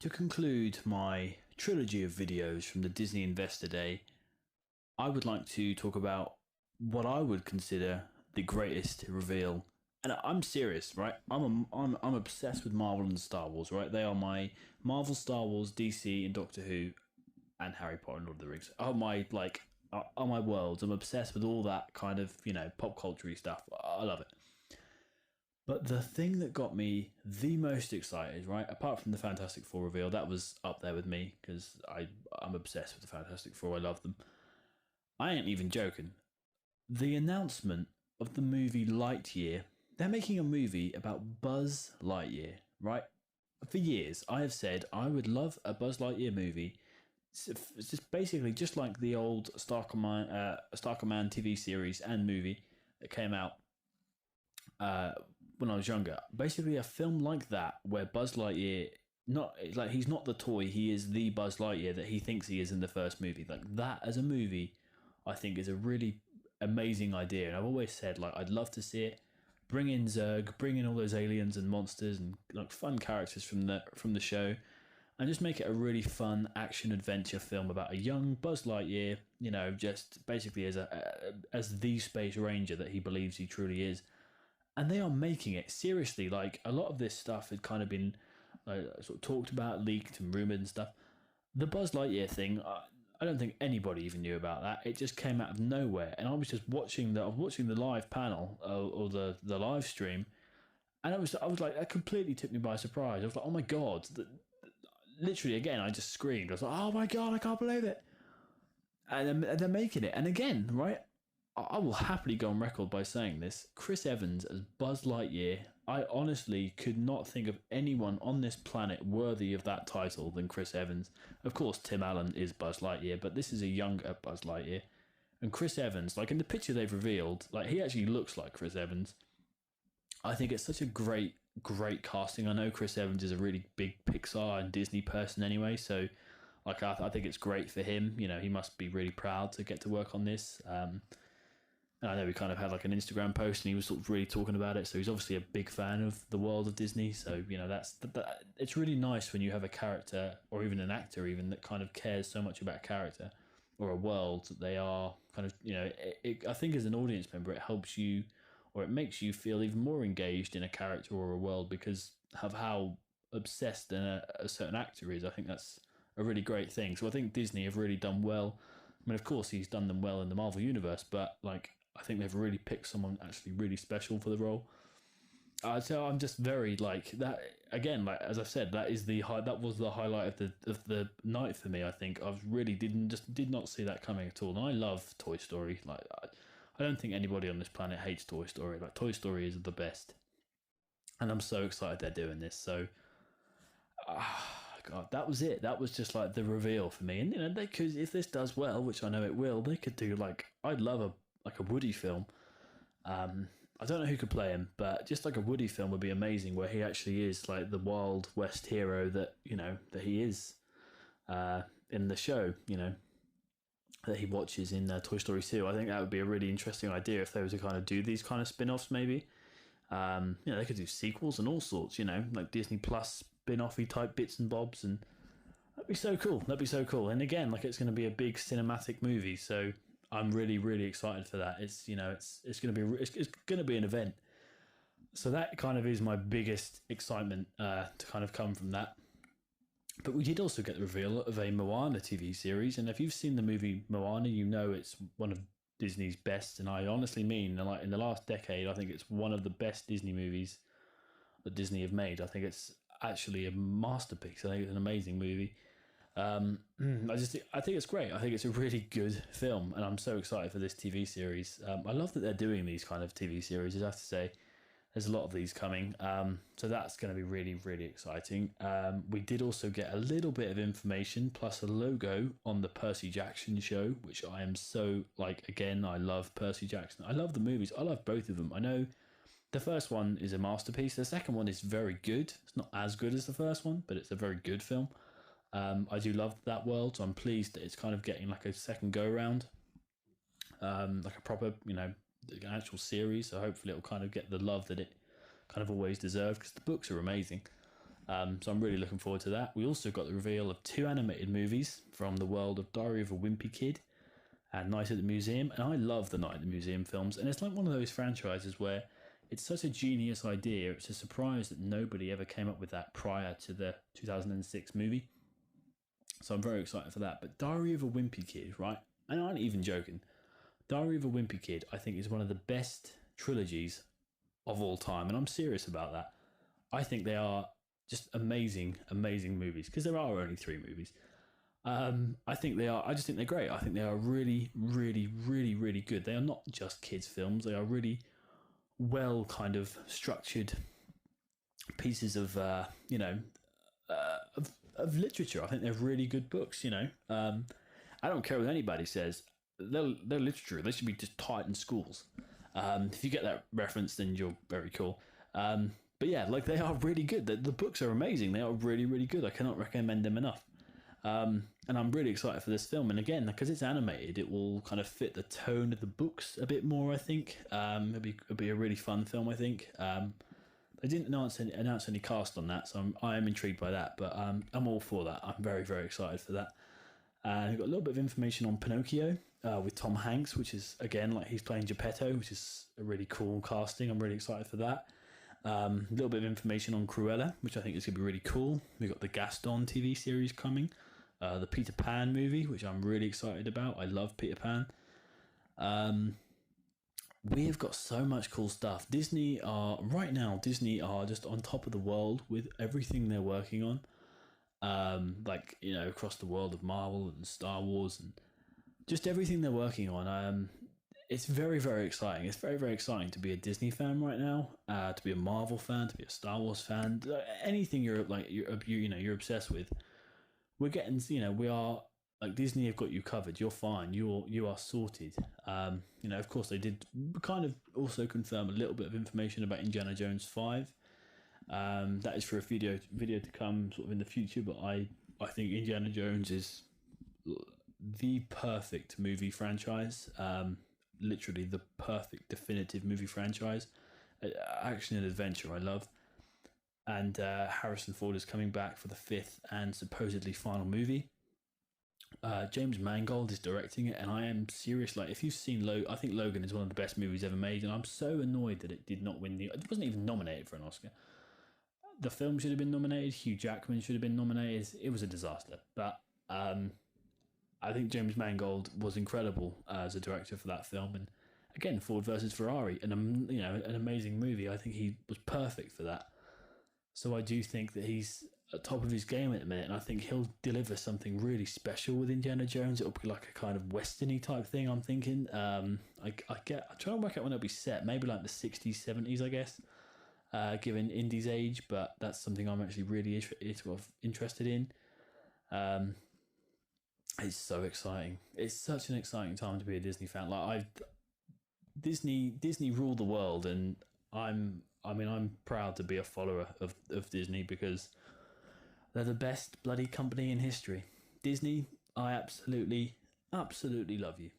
To conclude my trilogy of videos from the Disney Investor Day, I would like to talk about what I would consider the greatest reveal. And I'm serious, right? I'm obsessed with Marvel and Star Wars, right? They are my Marvel, Star Wars, DC, and Doctor Who, and Harry Potter and Lord of the Rings. Are my worlds. I'm obsessed with all that kind of pop culture stuff. I love it. But the thing that got me the most excited, right, apart from the Fantastic Four reveal, that was up there with me because I'm obsessed with the Fantastic Four. I love them. I ain't even joking. The announcement of the movie Lightyear. They're making a movie about Buzz Lightyear, right? For years, I have said I would love a Buzz Lightyear movie. It's just basically just like the old Star Command TV series and movie that came out when I was younger. Basically, a film like that where Buzz Lightyear, he's not the toy, he is the Buzz Lightyear that he thinks he is in the first movie. Like that as a movie, I think is a really amazing idea, and I've always said I'd love to see it. Bring in Zurg, bring in all those aliens and monsters and fun characters from the show, and just make it a really fun action adventure film about a young Buzz Lightyear, just basically as the space ranger that he believes he truly is. And they are making it seriously. A lot of this stuff had kind of been sort of talked about, leaked and rumored and stuff. The Buzz Lightyear thing, I don't think anybody even knew about that. It just came out of nowhere, and I was just watching the live panel or the live stream, and I was like, that completely took me by surprise. I was like, oh my god! Literally, again, I just screamed. I was like, oh my god, I can't believe it! And they're making it, and again, right? I will happily go on record by saying this. Chris Evans as Buzz Lightyear, I honestly could not think of anyone on this planet worthy of that title than Chris Evans. Of course, Tim Allen is Buzz Lightyear, but this is a younger Buzz Lightyear. And Chris Evans, in the picture they've revealed, he actually looks like Chris Evans. I think it's such a great casting. I know Chris Evans is a really big Pixar and Disney person anyway, so I think it's great for him. He must be really proud to get to work on this. And I know he kind of had an Instagram post and he was sort of really talking about it. So he's obviously a big fan of the world of Disney. So, it's really nice when you have a character or even an actor even that kind of cares so much about character or a world that they are kind of, I think as an audience member, it helps you or it makes you feel even more engaged in a character or a world because of how obsessed a certain actor is. I think that's a really great thing. So I think Disney have really done well. I mean, of course, he's done them well in the Marvel Universe, but I think they've really picked someone actually really special for the role. So I'm just very that again. As I've said, that was the highlight of the night for me. I think I really did not see that coming at all. And I love Toy Story. I don't think anybody on this planet hates Toy Story. Toy Story is the best, and I'm so excited they're doing this. So, God, that was it. That was just the reveal for me. And they could, if this does well, which I know it will, they could do I'd love a Woody film. I don't know who could play him, but just a Woody film would be amazing, where he actually is the Wild West hero that that he is in the show. That he watches in Toy Story 2. I think that would be a really interesting idea if they were to kind of do these kind of spin-offs. Maybe they could do sequels and all sorts. Disney Plus spin-offy type bits and bobs, and that'd be so cool. And again, it's going to be a big cinematic movie, so I'm really, really excited for that. It's it's going to be an event. So that kind of is my biggest excitement to kind of come from that. But we did also get the reveal of a Moana TV series, and if you've seen the movie Moana, it's one of Disney's best. And I honestly mean, in the last decade, I think it's one of the best Disney movies that Disney have made. I think it's actually a masterpiece. I think it's an amazing movie. I think it's great. I think it's a really good film, and I'm so excited for this TV series. I love that they're doing these kind of TV series. I have to say, there's a lot of these coming. So that's going to be really, really exciting. We did also get a little bit of information plus a logo on the Percy Jackson show, which I am so again, I love Percy Jackson. I love the movies. I love both of them. I know the first one is a masterpiece. The second one is very good. It's not as good as the first one, but it's a very good film. I do love that world, so I'm pleased that it's kind of getting a second go around, a proper, an actual series. So hopefully it'll kind of get the love that it kind of always deserved, because the books are amazing. So I'm really looking forward to that. We also got the reveal of 2 animated movies from the world of Diary of a Wimpy Kid and Night at the Museum. And I love the Night at the Museum films. And it's like one of those franchises where it's such a genius idea. It's a surprise that nobody ever came up with that prior to the 2006 movie. So I'm very excited for that. But Diary of a Wimpy Kid, right? And I ain't even joking. Diary of a Wimpy Kid, I think, is one of the best trilogies of all time. And I'm serious about that. I think they are just amazing, amazing movies, because there are only 3 movies. I think they are. I just think they're great. I think they are really, really, really, really good. They are not just kids' films. They are really well kind of structured pieces of of literature. I think they're really good books. I don't care what anybody says. They're literature. They should be just taught in schools. If you get that reference, then you're very cool. But yeah, like they are really good. The books are amazing. They are really, really good. I cannot recommend them enough. And I'm really excited for this film. And again, because it's animated, it will kind of fit the tone of the books a bit more, I think. It'll be a really fun film, I think. They didn't announce any cast on that, so I am intrigued by that. But I'm all for that. I'm very, very excited for that. We've got a little bit of information on Pinocchio with Tom Hanks, which is, again, like he's playing Geppetto, which is a really cool casting. I'm really excited for that. A little bit of information on Cruella, which I think is going to be really cool. We've got the Gaston TV series coming. The Peter Pan movie, which I'm really excited about. I love Peter Pan. We have got so much cool stuff. Disney are just on top of the world with everything they're working on. Across the world of Marvel and Star Wars and just everything they're working on. It's very, very exciting. It's very, very exciting to be a Disney fan right now, to be a Marvel fan, to be a Star Wars fan, anything you're obsessed with. We're getting, we are like Disney have got you covered. You're fine. You are sorted. Of course they did kind of also confirm a little bit of information about Indiana Jones 5. That is for a video to come sort of in the future, but I think Indiana Jones is the perfect movie franchise. Literally the perfect definitive movie franchise. Action and adventure I love. And Harrison Ford is coming back for the 5th and supposedly final movie. James Mangold is directing it, and I am serious. Like, if you've seen I think Logan is one of the best movies ever made, and I'm so annoyed that it did not win it wasn't even nominated for an Oscar. The film should have been nominated. Hugh Jackman should have been nominated. It was a disaster. But I think James Mangold was incredible as a director for that film. And again, Ford versus Ferrari, an amazing movie. I think he was perfect for that. So I do think that he's at top of his game at the minute, and I think he'll deliver something really special with Indiana Jones. It'll be like a kind of westerny type thing, I'm thinking. I'm trying to work out when it'll be set. Maybe like the 60s, 70s, I guess, given Indy's age, but that's something I'm actually really interested in. It's so exciting. It's such an exciting time to be a Disney fan. Disney rule the world, and I'm proud to be a follower of Disney because they're the best bloody company in history. Disney, I absolutely, absolutely love you.